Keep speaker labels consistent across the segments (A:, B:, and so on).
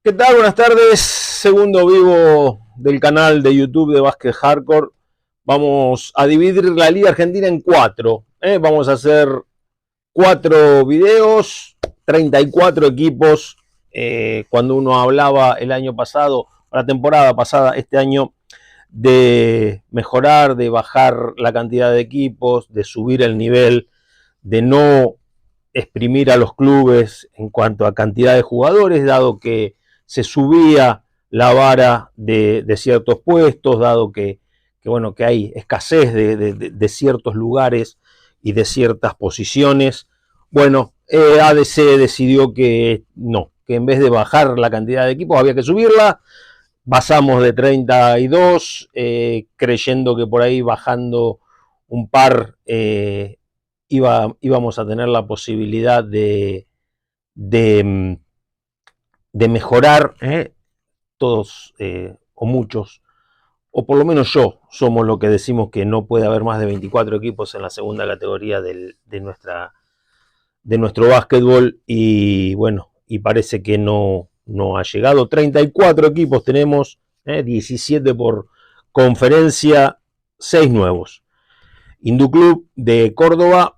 A: ¿Qué tal? Buenas tardes. Segundo vivo del canal de YouTube de Básquet Hardcore. Vamos a dividir la Liga Argentina en cuatro. Vamos a hacer 4 videos, 34 equipos. Cuando uno hablaba el año pasado, la temporada pasada, este año, de mejorar, de bajar la cantidad de equipos, de subir el nivel, de no exprimir a los clubes en cuanto a cantidad de jugadores, dado que se subía la vara de ciertos puestos, dado que hay escasez de ciertos lugares y de ciertas posiciones. Bueno, ADC decidió que no, que en vez de bajar la cantidad de equipos había que subirla. Pasamos de 32, creyendo que por ahí bajando un par íbamos a tener la posibilidad de, de mejorar, todos o muchos, o por lo menos yo, somos lo que decimos que no puede haber más de 24 equipos en la segunda categoría de nuestro básquetbol, y bueno, y parece que no ha llegado. 34 equipos tenemos, 17 por conferencia, 6 nuevos. Induclub de Córdoba,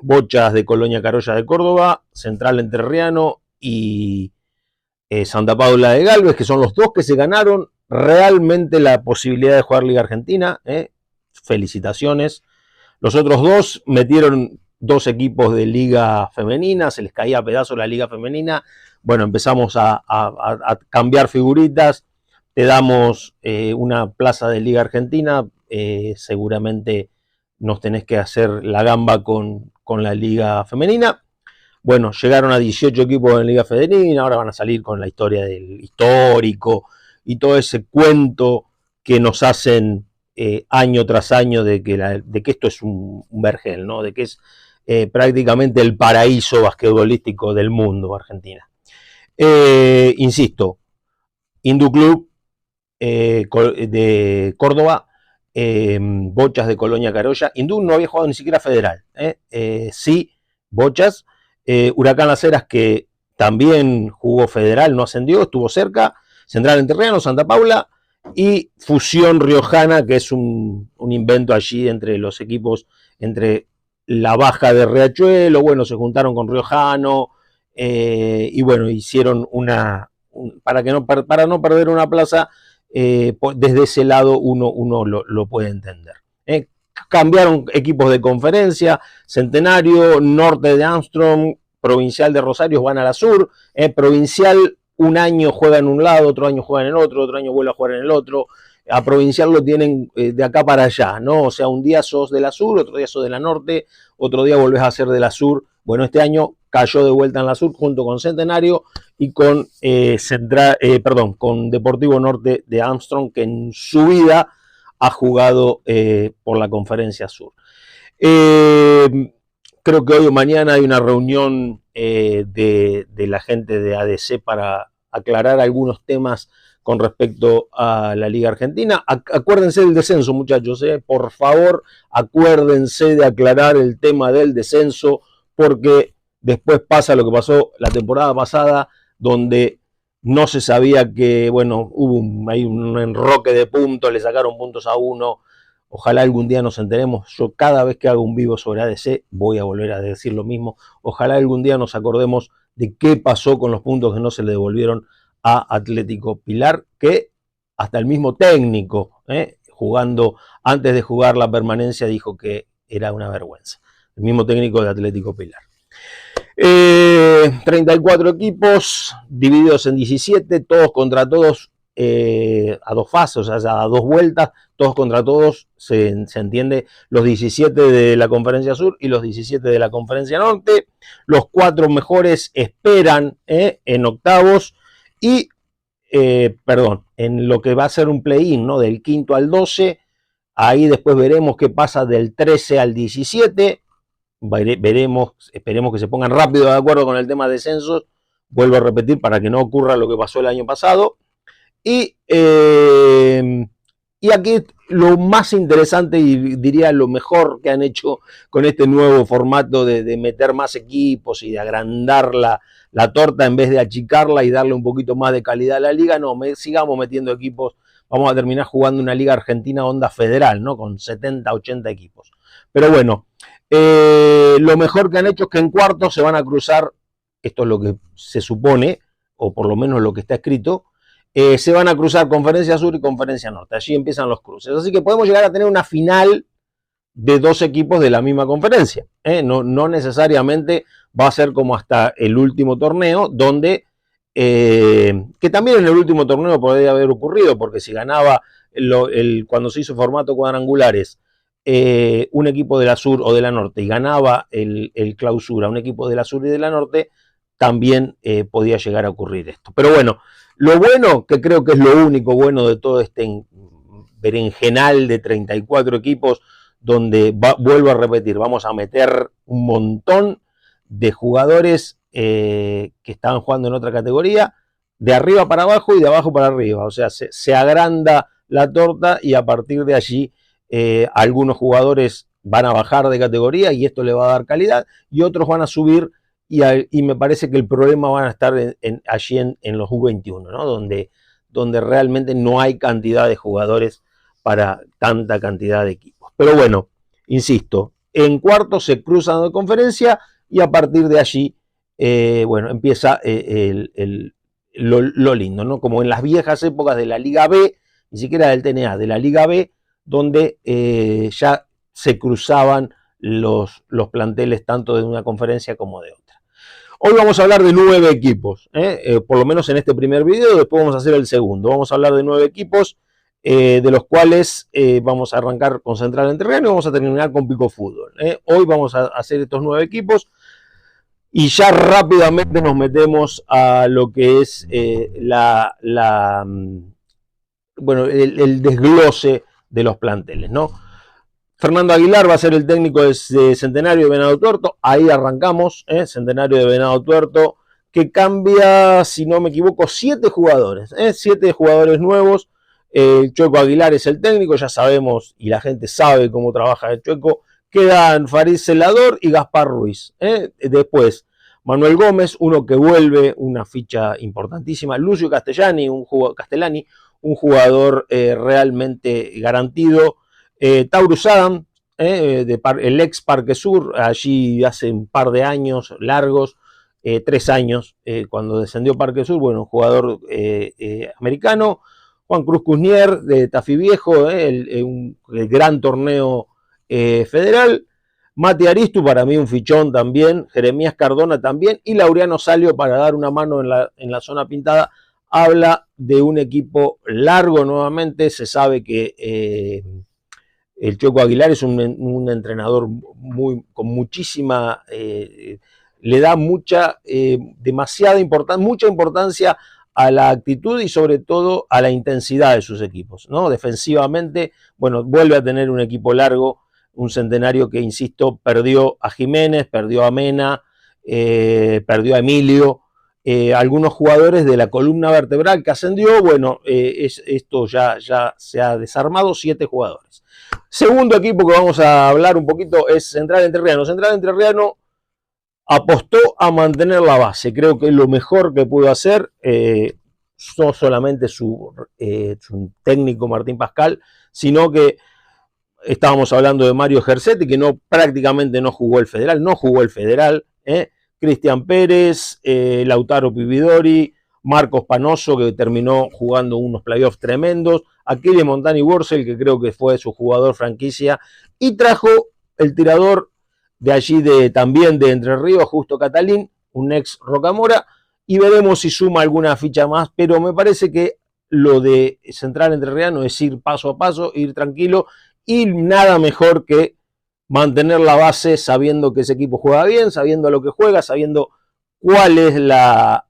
A: Bochas de Colonia Carolla de Córdoba, Central Entrerriano y Santa Paula de Galvez, que son los dos que se ganaron realmente la posibilidad de jugar Liga Argentina. Felicitaciones. Los otros dos metieron 2 equipos de Liga Femenina, se les caía a pedazos la Liga Femenina. Bueno, empezamos a cambiar figuritas. Te damos una plaza de Liga Argentina, seguramente nos tenés que hacer la gamba con la Liga Femenina. Bueno, llegaron a 18 equipos en Liga Femenina, ahora van a salir con la historia del histórico y todo ese cuento que nos hacen año tras año de que esto es un vergel, ¿no? De que es prácticamente el paraíso basquetbolístico del mundo, Argentina. Insisto, Induclub de Córdoba, Bochas de Colonia Carolla. Indú no había jugado ni siquiera federal. Sí, Bochas. Huracán Las Heras, que también jugó federal, no ascendió, estuvo cerca. Central Entrerriano, Santa Paula. Y Fusión Riojana, que es un invento allí entre los equipos, entre la baja de Riachuelo. Bueno, se juntaron con Riojano. Y bueno, hicieron para no perder una plaza. Desde ese lado uno lo puede entender. Cambiaron equipos de conferencia, Centenario, Norte de Armstrong, Provincial de Rosario van a la Sur, Provincial un año juega en un lado, otro año juega en el otro año vuelve a jugar en el otro. A Provincial lo tienen de acá para allá, ¿no? O sea, un día sos de la Sur, otro día sos de la Norte, otro día volvés a ser de la Sur. Bueno, este año cayó de vuelta en la Sur junto con Centenario y con con Deportivo Norte de Armstrong, que en su vida ha jugado por la Conferencia Sur. Creo que hoy o mañana hay una reunión de la gente de ADC para aclarar algunos temas con respecto a la Liga Argentina. Acuérdense del descenso, muchachos, por favor, acuérdense de aclarar el tema del descenso, porque después pasa lo que pasó la temporada pasada, donde no se sabía que, bueno, hay un enroque de puntos, le sacaron puntos a uno. Ojalá algún día nos enteremos. Yo cada vez que hago un vivo sobre ADC voy a volver a decir lo mismo. Ojalá algún día nos acordemos de qué pasó con los puntos que no se le devolvieron a Atlético Pilar, que hasta el mismo técnico, jugando antes de jugar la permanencia, dijo que era una vergüenza. El mismo técnico de Atlético Pilar. 34 equipos divididos en 17, todos contra todos, a dos fases, o sea, a dos vueltas, todos contra todos, se entiende, los 17 de la Conferencia Sur y los 17 de la Conferencia Norte. Los 4 mejores esperan en octavos y, en lo que va a ser un play-in, ¿no? Del quinto al 12, ahí después veremos qué pasa del 13 al 17. Veremos, esperemos que se pongan rápido de acuerdo con el tema de descensos. Vuelvo a repetir para que no ocurra lo que pasó el año pasado. Y Y aquí lo más interesante y diría lo mejor que han hecho con este nuevo formato de meter más equipos y de agrandar la torta en vez de achicarla y darle un poquito más de calidad a la liga, no, sigamos metiendo equipos, vamos a terminar jugando una liga argentina onda federal, ¿no? Con 70, 80 equipos. Pero bueno, lo mejor que han hecho es que en cuartos se van a cruzar, esto es lo que se supone, o por lo menos lo que está escrito, se van a cruzar Conferencia Sur y Conferencia Norte. Allí empiezan los cruces. Así que podemos llegar a tener una final de dos equipos de la misma conferencia. No necesariamente va a ser como hasta el último torneo, donde, que también en el último torneo podría haber ocurrido, porque si ganaba cuando se hizo formato cuadrangulares, un equipo de la Sur o de la Norte y ganaba el clausura, un equipo de la Sur y de la Norte, también podía llegar a ocurrir esto. Pero bueno, lo bueno, que creo que es lo único bueno de todo este berenjenal de 34 equipos, donde vuelvo a repetir, vamos a meter un montón de jugadores que estaban jugando en otra categoría, de arriba para abajo y de abajo para arriba. O sea, se agranda la torta y a partir de allí algunos jugadores van a bajar de categoría y esto le va a dar calidad, y otros van a subir. Y me parece que el problema van a estar allí en los U21, ¿no? Donde realmente no hay cantidad de jugadores para tanta cantidad de equipos. Pero bueno, insisto, en cuartos se cruzan de conferencia y a partir de allí, bueno, empieza lo lindo, ¿no? Como en las viejas épocas de la Liga B, ni siquiera del TNA, de la Liga B, donde ya se cruzaban los planteles tanto de una conferencia como de otra. Hoy vamos a hablar de 9 equipos, por lo menos en este primer video, después vamos a hacer el segundo. Vamos a hablar de 9 equipos, de los cuales vamos a arrancar con Central Entrerriano y vamos a terminar con Pico Fútbol. Hoy vamos a hacer estos 9 equipos y ya rápidamente nos metemos a lo que es bueno, el desglose de los planteles, ¿no? Fernando Aguilar va a ser el técnico de Centenario de Venado Tuerto. Ahí arrancamos, Centenario de Venado Tuerto, que cambia, si no me equivoco, 7 jugadores. 7 jugadores nuevos. Chueco Aguilar es el técnico, ya sabemos, y la gente sabe cómo trabaja el Chueco. Quedan Farid Celador y Gaspar Ruiz. Después, Manuel Gómez, uno que vuelve, una ficha importantísima. Lucio Castellani, un jugador realmente garantido. Taurus Adam, el ex Parque Sur, allí hace un par de años largos, 3 años, cuando descendió Parque Sur, bueno, un jugador americano. Juan Cruz Cusnier, de Tafí Viejo, el gran torneo federal. Mati Aristu, para mí un fichón también. Jeremías Cardona también. Y Laureano Salio, para dar una mano en la zona pintada. Habla de un equipo largo nuevamente. Se sabe que el Chueco Aguilar es un entrenador con muchísima, le da mucha importancia a la actitud y sobre todo a la intensidad de sus equipos, ¿no? Defensivamente, bueno, vuelve a tener un equipo largo, un Centenario que, insisto, perdió a Jiménez, perdió a Mena, perdió a Emilio, algunos jugadores de la columna vertebral que ascendió, bueno, esto ya se ha desarmado, 7 jugadores. Segundo equipo que vamos a hablar un poquito es Central Entrerriano. Central Entrerriano apostó a mantener la base, creo que es lo mejor que pudo hacer, no solamente su técnico Martín Pascal, sino que estábamos hablando de Mario Gersetti, que prácticamente no jugó el Federal, Cristian Pérez, Lautaro Pividori, Marcos Panoso, que terminó jugando unos playoffs tremendos, Aquiles Montani Borsel, que creo que fue su jugador franquicia, y trajo el tirador de allí también de Entre Ríos, Justo Catalín, un ex Rocamora, y veremos si suma alguna ficha más, pero me parece que lo de Central Entrerriano es ir paso a paso, ir tranquilo, y nada mejor que mantener la base sabiendo que ese equipo juega bien, sabiendo a lo que juega, sabiendo cuál es la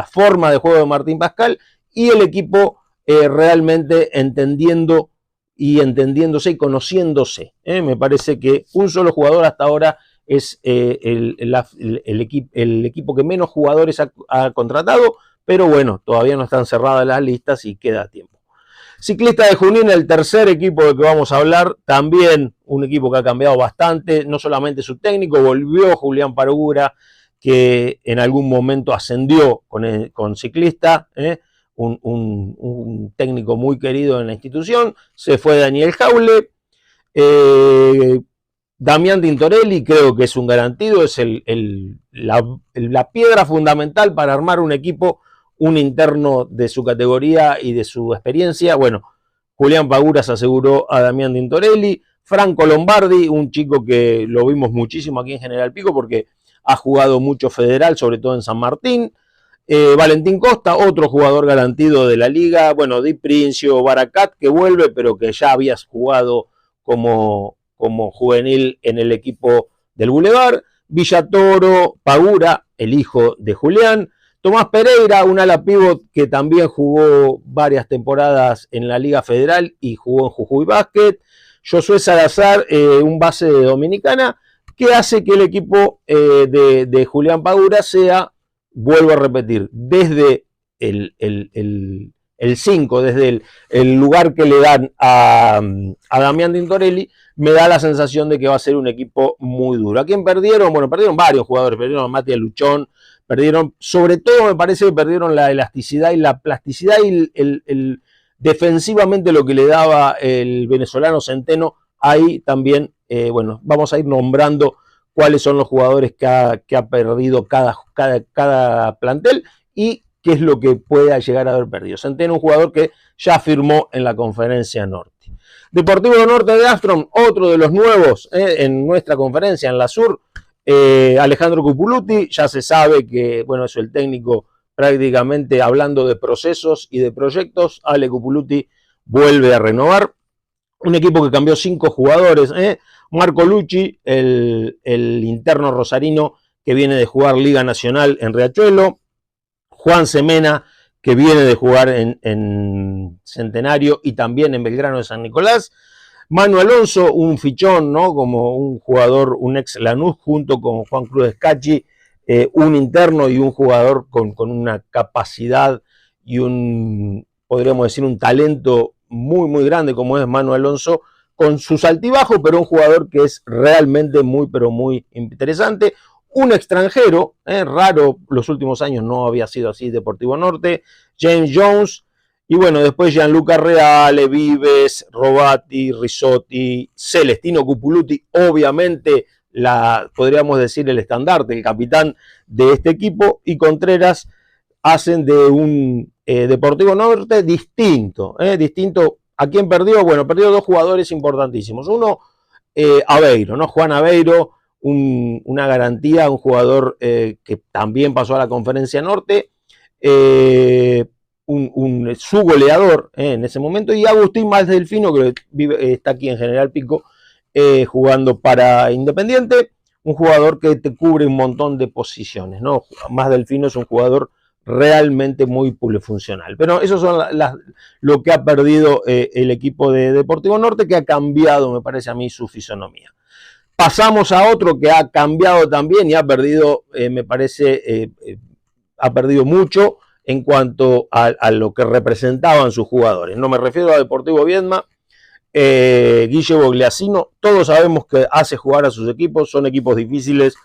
A: forma de juego de Martín Pascal, y el equipo realmente entendiéndose y conociéndose. Me parece que un solo jugador hasta ahora es el equipo que menos jugadores ha contratado, pero bueno, todavía no están cerradas las listas y queda tiempo. Ciclista de Junín, el tercer equipo del que vamos a hablar, también un equipo que ha cambiado bastante, no solamente su técnico, volvió Julián Pagura, que en algún momento ascendió con Ciclista, un técnico muy querido en la institución, se fue Daniel Jaule, Damián Tintorelli creo que es un garantido, es la piedra fundamental para armar un equipo, un interno de su categoría y de su experiencia. Bueno, Julián Pagura se aseguró a Damián Tintorelli, Franco Lombardi, un chico que lo vimos muchísimo aquí en General Pico porque ha jugado mucho federal, sobre todo en San Martín. Valentín Costa, otro jugador garantido de la liga. Bueno, Di Princio, Baracat, que vuelve, pero que ya habías jugado como juvenil en el equipo del Boulevard. Villatoro, Pagura, el hijo de Julián. Tomás Pereira, un ala pívot que también jugó varias temporadas en la Liga Federal y jugó en Jujuy Basket. Josué Salazar, un base de Dominicana, que hace que el equipo de Julián Pagura sea, vuelvo a repetir, desde el 5, desde el lugar que le dan a Damián Tintorelli, me da la sensación de que va a ser un equipo muy duro. ¿A quién perdieron? Bueno, perdieron varios jugadores, perdieron a Matías Luchón, perdieron, sobre todo me parece que perdieron la elasticidad y la plasticidad y defensivamente lo que le daba el venezolano Centeno. Ahí también, bueno, vamos a ir nombrando cuáles son los jugadores que ha perdido cada plantel y qué es lo que pueda llegar a haber perdido. Centeno, un jugador que ya firmó en la Conferencia Norte. Deportivo Norte de Astrom, otro de los nuevos en nuestra conferencia, en la Sur, Alejandro Cupuluti, ya se sabe que, bueno, es el técnico prácticamente hablando de procesos y de proyectos. Ale Cupuluti vuelve a renovar. Un equipo que cambió 5 jugadores, Marco Lucci, el interno rosarino que viene de jugar Liga Nacional en Riachuelo, Juan Semena, que viene de jugar en Centenario y también en Belgrano de San Nicolás, Manu Alonso, un fichón, ¿no? Como un jugador, un ex Lanús, junto con Juan Cruz Escachi, un interno y un jugador con una capacidad y podríamos decir, un talento muy, muy grande como es Manu Alonso, con sus altibajos, pero un jugador que es realmente muy, pero muy interesante. Un extranjero, raro, los últimos años no había sido así Deportivo Norte, James Jones, y bueno, después Gianluca Reale, Vives, Robati, Risotti, Celestino Cupuluti, obviamente podríamos decir el estandarte, el capitán de este equipo, y Contreras hacen de un Deportivo Norte distinto. Distinto. ¿A quién perdió? Bueno, perdió 2 jugadores importantísimos. Uno, Aveiro, ¿no? Juan Aveiro, una garantía, un jugador que también pasó a la Conferencia Norte, su goleador en ese momento, y Agustín Masdelfino, que está aquí en General Pico, jugando para Independiente, un jugador que te cubre un montón de posiciones, ¿no? Masdelfino es un jugador realmente muy polifuncional. Pero eso son lo que ha perdido el equipo de Deportivo Norte, que ha cambiado, me parece a mí, su fisonomía. Pasamos a otro que ha cambiado también y ha perdido, me parece, ha perdido mucho en cuanto a lo que representaban sus jugadores. No me refiero a Deportivo Viedma, Guille Bogliasino, todos sabemos que hace jugar a sus equipos, son equipos difíciles,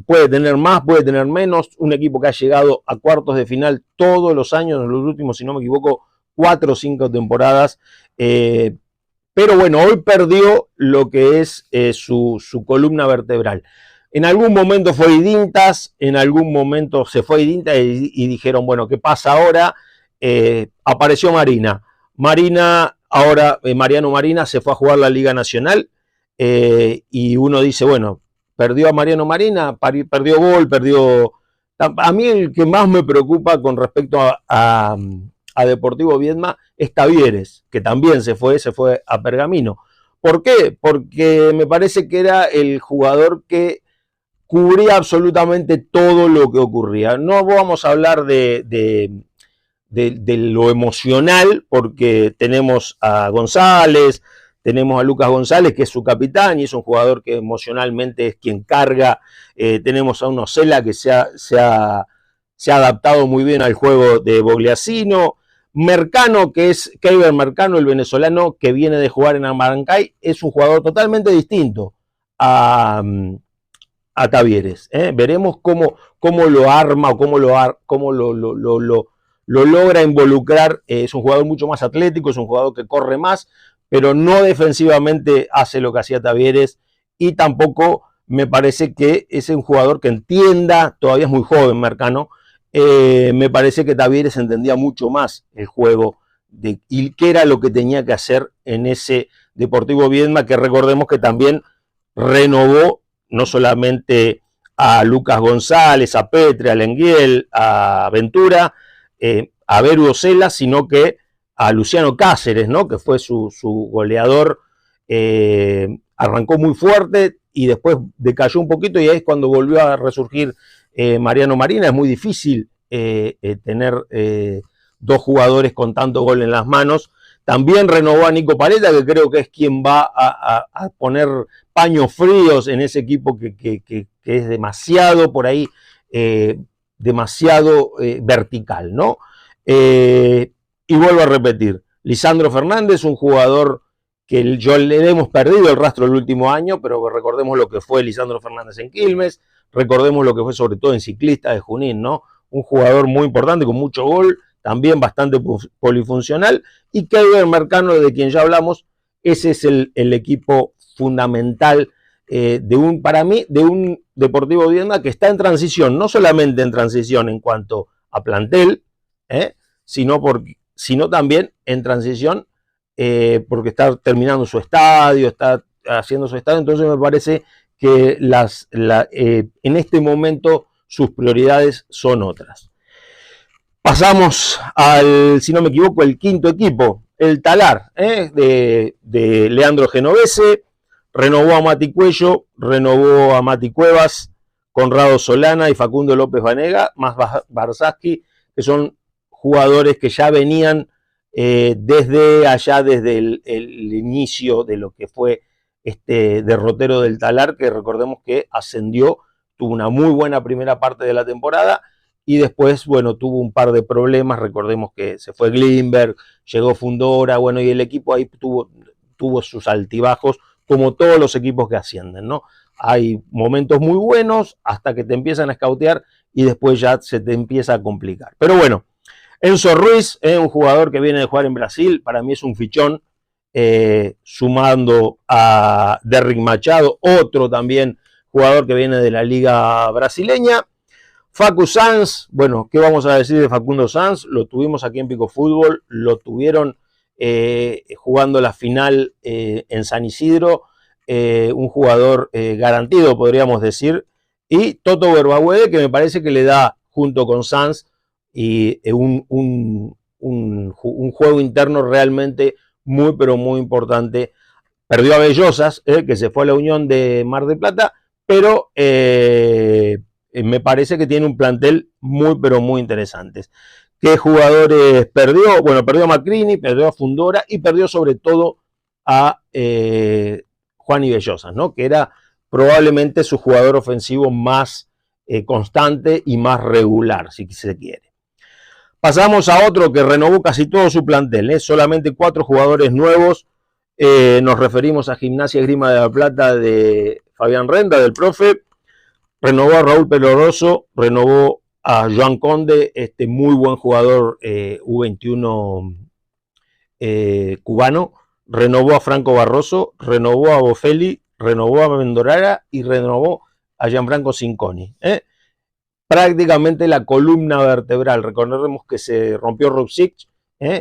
A: puede tener más, puede tener menos, un equipo que ha llegado a cuartos de final todos los años, en los últimos, si no me equivoco, 4 o 5 temporadas, pero bueno, hoy perdió lo que es su columna vertebral. En algún momento fue Idintas, en algún momento se fue Idintas y dijeron, bueno, ¿qué pasa ahora? Apareció Marina. Mariano Marina se fue a jugar la Liga Nacional y uno dice, bueno, perdió a Mariano Marina, perdió gol, perdió... A mí el que más me preocupa con respecto a Deportivo Viedma es Tavieres, que también se fue a Pergamino. ¿Por qué? Porque me parece que era el jugador que cubría absolutamente todo lo que ocurría. No vamos a hablar de lo emocional, porque tenemos a González, tenemos a Lucas González, que es su capitán y es un jugador que emocionalmente es quien carga. Tenemos a un Ocela que se ha adaptado muy bien al juego de Bogliasino. Mercano, que es Keiber Mercano, el venezolano que viene de jugar en Amancay, es un jugador totalmente distinto a Tavieres. Veremos cómo lo arma o cómo lo logra involucrar. Es un jugador mucho más atlético, es un jugador que corre más, pero no defensivamente hace lo que hacía Tavieres, y tampoco me parece que es un jugador que entienda, todavía es muy joven Mercano, me parece que Tavieres entendía mucho más el juego y qué era lo que tenía que hacer en ese Deportivo Viedma, que recordemos que también renovó no solamente a Lucas González, a Petre, a Lenguiel, a Ventura, a Beru Ocela, sino que a Luciano Cáceres, ¿no? Que fue su goleador. Arrancó muy fuerte y después decayó un poquito, y ahí es cuando volvió a resurgir Mariano Marina. Es muy difícil tener dos jugadores con tanto gol en las manos. También renovó a Nico Paleta, que creo que es quien va a poner paños fríos en ese equipo que es demasiado por ahí, demasiado vertical, ¿no? Y vuelvo a repetir, Lisandro Fernández, un jugador que yo le hemos perdido el rastro el último año, pero recordemos lo que fue Lisandro Fernández en Quilmes, recordemos lo que fue sobre todo en Ciclista de Junín, ¿no? Un jugador muy importante, con mucho gol, también bastante polifuncional, y Keiber Mercano, de quien ya hablamos. Ese es el equipo fundamental para mí, de un Deportivo Viedma que está en transición, no solamente en transición en cuanto a plantel, sino también en transición porque está terminando su estadio, está haciendo su estadio. Entonces me parece que en este momento sus prioridades son otras. Pasamos al, si no me equivoco, el quinto equipo, el Talar, de Leandro Genovese. Renovó a Mati Cuello, renovó a Mati Cuevas, Conrado Solana y Facundo López Vanega, más Barsaski, que son jugadores que ya venían desde el inicio de lo que fue este derrotero del Talar, que recordemos que ascendió, tuvo una muy buena primera parte de la temporada, y después, bueno, tuvo un par de problemas. Recordemos que se fue Glimberg, llegó Fundora, bueno, y el equipo ahí tuvo sus altibajos, como todos los equipos que ascienden, ¿no? Hay momentos muy buenos hasta que te empiezan a escautear y después ya se te empieza a complicar. Pero bueno, Enzo Ruiz es un jugador que viene de jugar en Brasil, para mí es un fichón, sumando a Derrick Machado, otro también jugador que viene de la liga brasileña. Facu Sanz, bueno, ¿qué vamos a decir de Facundo Sanz? Lo tuvimos aquí en Pico Fútbol, lo tuvieron jugando la final en San Isidro, un jugador garantido, podríamos decir, y Toto Berbahuede, que me parece que le da, junto con Sanz, y un juego interno realmente muy, pero muy importante. Perdió a Bellosas, que se fue a la Unión de Mar del Plata, pero me parece que tiene un plantel muy, pero muy interesante. ¿Qué jugadores perdió? Bueno, perdió a Macrini, perdió a Fundora y perdió sobre todo a Juan y Bellosas, ¿no? Que era probablemente su jugador ofensivo más constante y más regular, si se quiere. Pasamos a otro que renovó casi todo su plantel, solamente 4 jugadores nuevos. Nos referimos a Gimnasia Esgrima de la Plata de Fabián Renda, del profe. Renovó a Raúl Peloroso, renovó a Joan Conde, este muy buen jugador U21 cubano. Renovó a Franco Barroso, renovó a Bofelli, renovó a Mendorara y renovó a Gianfranco Cinconi. Prácticamente la columna vertebral. Recordemos que se rompió Rupsic,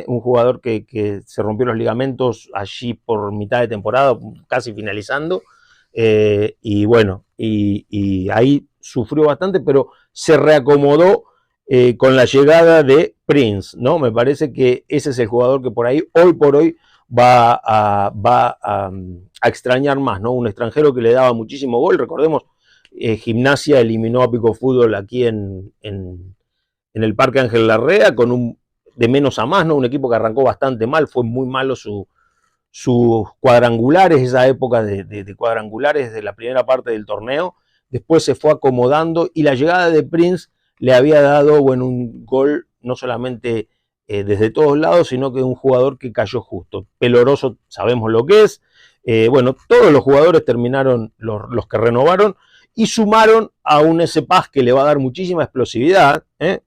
A: un jugador que se rompió los ligamentos allí por mitad de temporada, casi finalizando. Y bueno, y ahí sufrió bastante, pero se reacomodó con la llegada de Prince, ¿no? Me parece que ese es el jugador que por ahí, hoy por hoy, va a extrañar más, ¿no? Un extranjero que le daba muchísimo gol. Recordemos, Gimnasia eliminó a Pico Fútbol aquí en el Parque Ángel Larrea con un de menos a más, ¿no? Un equipo que arrancó bastante mal, fue muy malo sus cuadrangulares, esa época de cuadrangulares de la primera parte del torneo. Después se fue acomodando y la llegada de Prince le había dado, bueno, un gol no solamente desde todos lados, sino que un jugador que cayó justo. Peloroso sabemos lo que es. Bueno, todos los jugadores terminaron, los que renovaron, y sumaron a un S-Pass que le va a dar muchísima explosividad.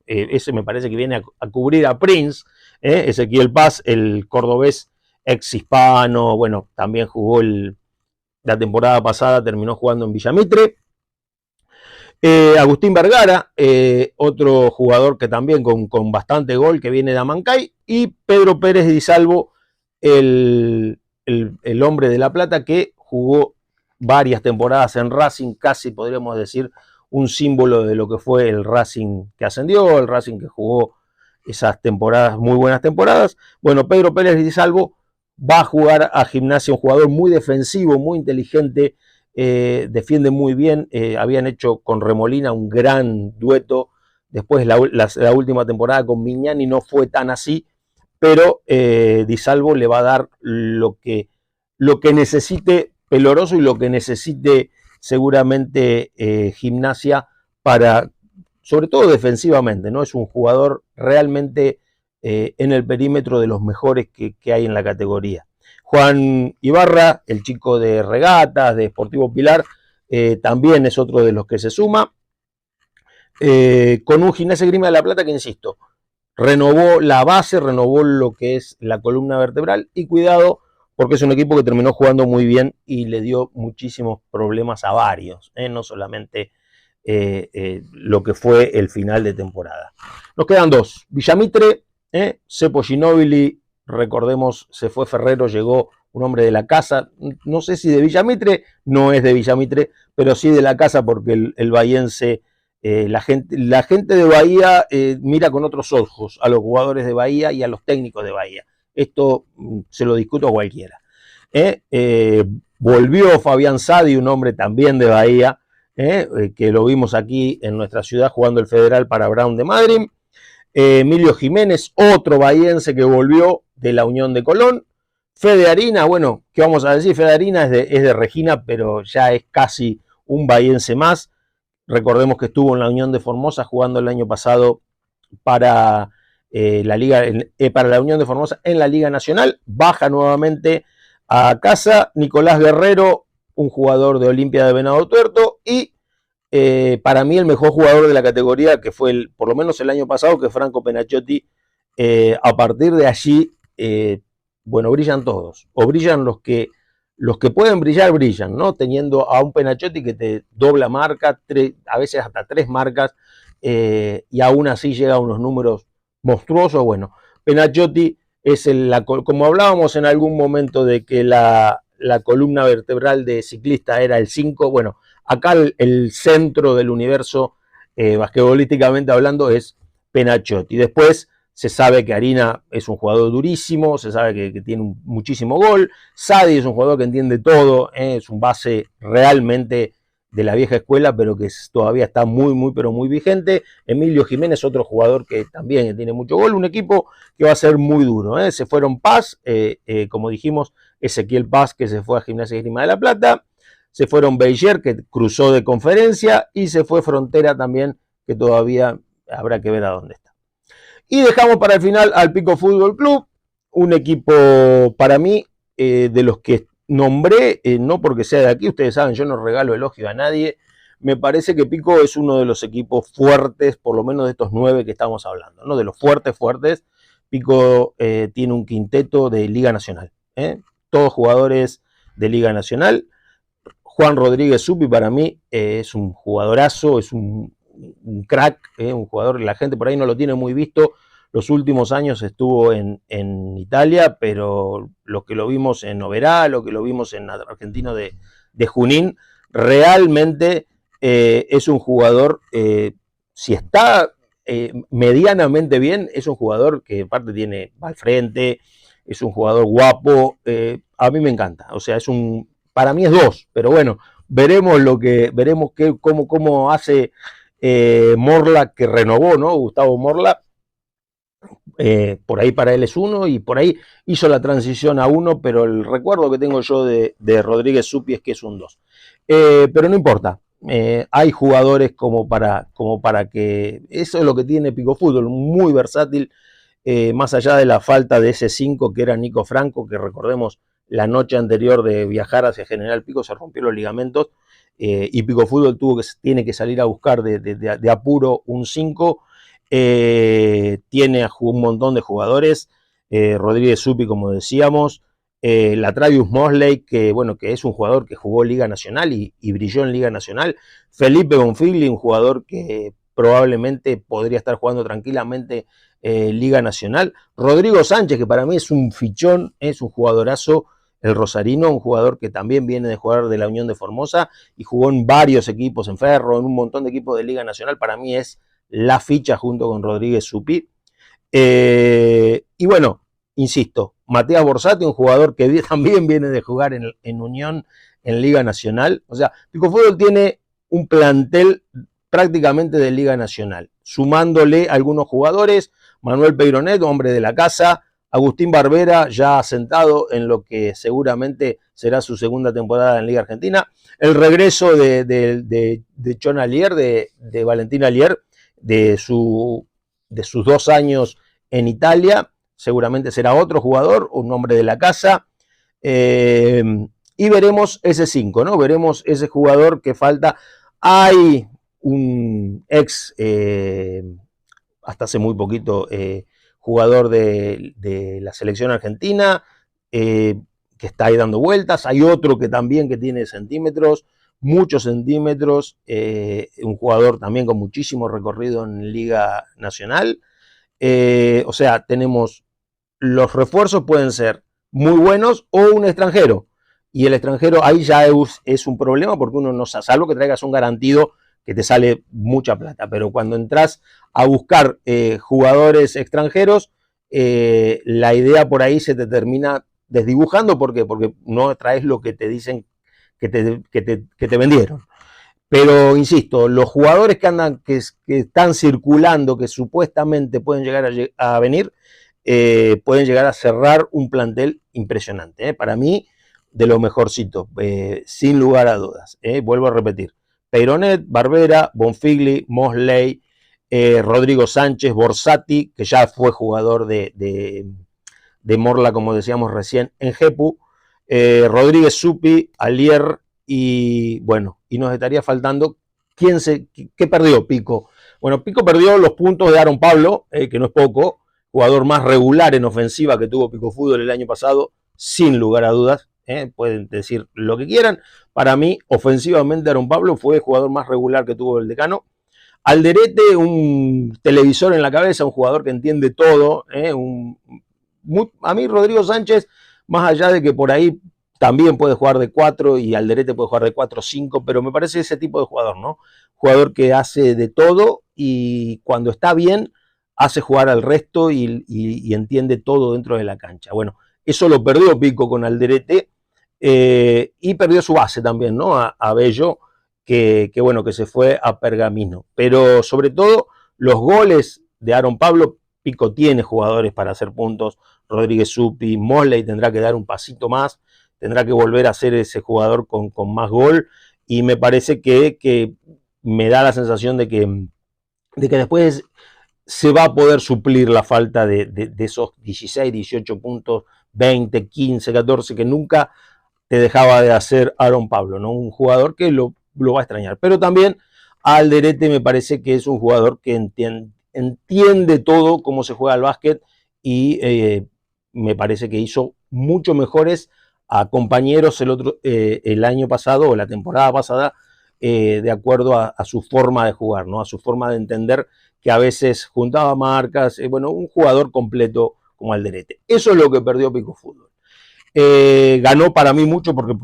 A: Ese me parece que viene a cubrir a Prince. Ezequiel Paz, el cordobés ex hispano, bueno, también jugó la temporada pasada, terminó jugando en Villamitre. Agustín Vergara, otro jugador que también con bastante gol, que viene de Amancay. Y Pedro Pérez Di Salvo, el hombre de La Plata, que jugó varias temporadas en Racing, casi podríamos decir un símbolo de lo que fue el Racing que ascendió, el Racing que jugó esas temporadas, muy buenas temporadas. Bueno, Pedro Pérez Di Salvo va a jugar a Gimnasia, un jugador muy defensivo, muy inteligente, defiende muy bien. Habían hecho con Remolina un gran dueto. Después la última temporada con Miñani no fue tan así, pero Di Salvo le va a dar lo que necesite Peloroso y lo que necesite seguramente Gimnasia para, sobre todo defensivamente, ¿no? Es un jugador realmente en el perímetro de los mejores que hay en la categoría. Juan Ibarra, el chico de regatas, de Sportivo Pilar, también es otro de los que se suma, con un Gimnasia Grima de la Plata que, insisto, renovó la base, renovó lo que es la columna vertebral, y cuidado, porque es un equipo que terminó jugando muy bien y le dio muchísimos problemas a varios, no solamente lo que fue el final de temporada. Nos quedan dos. Villamitre, Cepo Ginóbili, recordemos, se fue Ferrero, llegó un hombre de la casa, no sé si de Villamitre, no es de Villamitre, pero sí de la casa, porque el bahiense, la gente de Bahía mira con otros ojos a los jugadores de Bahía y a los técnicos de Bahía. Esto se lo discuto a cualquiera. Volvió Fabián Sadi, un hombre también de Bahía, que lo vimos aquí en nuestra ciudad jugando el Federal para Brown de Madrid. Emilio Jiménez, otro bahiense que volvió de la Unión de Colón. Fede Harina, bueno, ¿qué vamos a decir? Fede Harina es de Regina, pero ya es casi un bahiense más. Recordemos que estuvo en la Unión de Formosa jugando el año pasado para la Liga, para la Unión de Formosa en la Liga Nacional. Baja nuevamente a casa Nicolás Guerrero, un jugador de Olimpia de Venado Tuerto, y para mí el mejor jugador de la categoría, que fue por lo menos el año pasado, que es Franco Penacciotti. A partir de allí, bueno, brillan todos, o brillan los que pueden brillar, brillan, ¿no? Teniendo a un Penacciotti que te dobla marca, a veces hasta 3 marcas, y aún así llega a unos números monstruosos. Bueno, Penacciotti es como hablábamos en algún momento de que la columna vertebral de ciclista era el 5, bueno, acá el centro del universo, basquetbolísticamente hablando, es Penacciotti. Después se sabe que Harina es un jugador durísimo, se sabe que tiene muchísimo gol. Sadi es un jugador que entiende todo, es un base realmente de la vieja escuela, pero que todavía está muy, pero muy vigente. Emilio Jiménez, otro jugador que también tiene mucho gol. Un equipo que va a ser muy duro. Se fueron Paz, como dijimos, Ezequiel Paz, que se fue a Gimnasia Grima de la Plata. Se fueron Beyer, que cruzó de Conferencia, y se fue Frontera también, que todavía habrá que ver a dónde está. Y dejamos para el final al Pico Fútbol Club, un equipo para mí de los que nombré, no porque sea de aquí, ustedes saben, yo no regalo elogio a nadie. Me parece que Pico es uno de los equipos fuertes, por lo menos de estos 9 que estamos hablando, ¿no? De los fuertes. Pico tiene un quinteto de Liga Nacional, todos jugadores de Liga Nacional. Juan Rodríguez Supi para mí es un jugadorazo, es un crack, un jugador, la gente por ahí no lo tiene muy visto. Los últimos años estuvo en Italia, pero lo que lo vimos en Oberá, lo que lo vimos en Argentino de Junín, realmente es un jugador, si está medianamente bien, es un jugador que aparte va al frente, es un jugador guapo, a mí me encanta. O sea, para mí es 2, pero bueno, veremos cómo hace Morla, que renovó, ¿no? Gustavo Morla, por ahí para él es 1, y por ahí hizo la transición a 1, pero el recuerdo que tengo yo de Rodríguez Supi es que es un 2. Pero no importa, hay jugadores como para que, eso es lo que tiene Pico Fútbol, muy versátil. más allá de la falta de ese 5 que era Nico Franco, que recordemos la noche anterior de viajar hacia General Pico se rompió los ligamentos, y Pico Fútbol tiene que salir a buscar de apuro un 5. Tiene un montón de jugadores, Rodríguez Supi, como decíamos, Latravius Mosley, que bueno, que es un jugador que jugó Liga Nacional y brilló en Liga Nacional, Felipe Bonfigli, un jugador que probablemente podría estar jugando tranquilamente Liga Nacional, Rodrigo Sánchez, que para mí es un fichón, es un jugadorazo, el rosarino, un jugador que también viene de jugar de la Unión de Formosa y jugó en varios equipos, en Ferro, en un montón de equipos de Liga Nacional, para mí es la ficha junto con Rodríguez Supi. Y bueno, insisto, Matías Borsati, un jugador que también viene de jugar en Unión, en Liga Nacional. O sea, Pico Fútbol tiene un plantel prácticamente de Liga Nacional, sumándole algunos jugadores, Manuel Peyronet, hombre de la casa, Agustín Barbera, ya asentado en lo que seguramente será su segunda temporada en Liga Argentina, el regreso de Chon Alier, de Valentín Alier, de sus 2 años en Italia, seguramente será otro jugador, un hombre de la casa, y veremos ese 5, ¿no? Veremos ese jugador que falta. Hay un ex, hasta hace muy poquito, jugador de la selección argentina, que está ahí dando vueltas. Hay otro que también que tiene centímetros, muchos centímetros, un jugador también con muchísimo recorrido en Liga Nacional. O sea, tenemos los refuerzos pueden ser muy buenos o un extranjero. Y el extranjero ahí ya es un problema porque uno no sabe, salvo que traigas un garantido que te sale mucha plata. Pero cuando entras a buscar jugadores extranjeros, la idea por ahí se te termina desdibujando. ¿Por qué? Porque no traes lo que te dicen que te vendieron. Pero insisto, los jugadores que andan, que están circulando, que supuestamente pueden llegar a venir, pueden llegar a cerrar un plantel impresionante. Para mí, de lo mejorcito, sin lugar a dudas. Vuelvo a repetir. Peyronet, Barbera, Bonfigli, Mosley, Rodrigo Sánchez, Borsati, que ya fue jugador de Morla, como decíamos recién, en Jepu, Rodríguez Supi, Alier, y bueno, y nos estaría faltando ¿qué perdió Pico? Bueno, Pico perdió los puntos de Aaron Pablo, que no es poco, jugador más regular en ofensiva que tuvo Pico Fútbol el año pasado, sin lugar a dudas. Pueden decir lo que quieran. Para mí, ofensivamente, Aaron Pablo fue el jugador más regular que tuvo el Decano. Alderete, un televisor en la cabeza, un jugador que entiende todo. A mí, Rodrigo Sánchez, más allá de que por ahí también puede jugar de 4 y Alderete puede jugar de 4-5, pero me parece ese tipo de jugador, ¿no? Jugador que hace de todo y cuando está bien hace jugar al resto y entiende todo dentro de la cancha. Bueno, eso lo perdió Pico con Alderete, y perdió su base también, ¿no? A Bello, que bueno, que se fue a Pergamino. Pero sobre todo, los goles de Aaron Pablo, Pico tiene jugadores para hacer puntos, Rodríguez Supi, Mosley tendrá que dar un pasito más, tendrá que volver a ser ese jugador con más gol, y me parece que me da la sensación de que después se va a poder suplir la falta de esos 16, 18 puntos, 20, 15, 14, que nunca te dejaba de hacer Aaron Pablo, ¿no? Un jugador que lo va a extrañar. Pero también Alderete me parece que es un jugador que entiende todo cómo se juega el básquet y me parece que hizo mucho mejores a compañeros el año pasado o la temporada pasada, de acuerdo a su forma de jugar, ¿no? A su forma de entender, que a veces juntaba marcas, bueno, un jugador completo como Alderete. Eso es lo que perdió Pico Fútbol. Ganó para mí mucho porque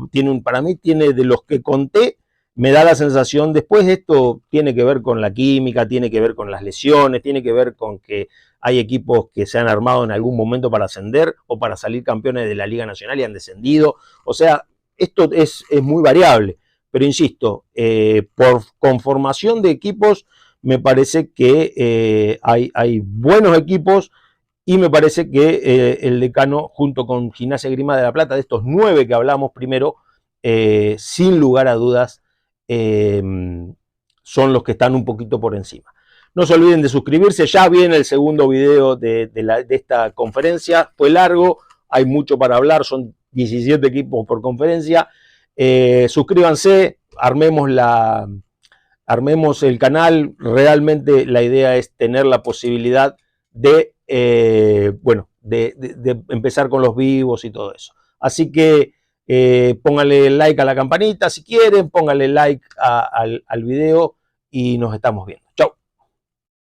A: para mí tiene de los que conté, me da la sensación, después esto tiene que ver con la química, tiene que ver con las lesiones, tiene que ver con que hay equipos que se han armado en algún momento para ascender o para salir campeones de la Liga Nacional y han descendido. O sea, esto es muy variable, pero insisto, por conformación de equipos me parece que hay buenos equipos. Y me parece que el Decano, junto con Gimnasia Grima de la Plata, de estos 9 que hablamos primero, sin lugar a dudas, son los que están un poquito por encima. No se olviden de suscribirse, ya viene el segundo video de esta conferencia, fue largo, hay mucho para hablar, son 17 equipos por conferencia. Suscríbanse, armemos el canal, realmente la idea es tener la posibilidad de, de empezar con los vivos y todo eso. Así que pónganle like a la campanita si quieren, pónganle like al video y nos estamos viendo. Chau.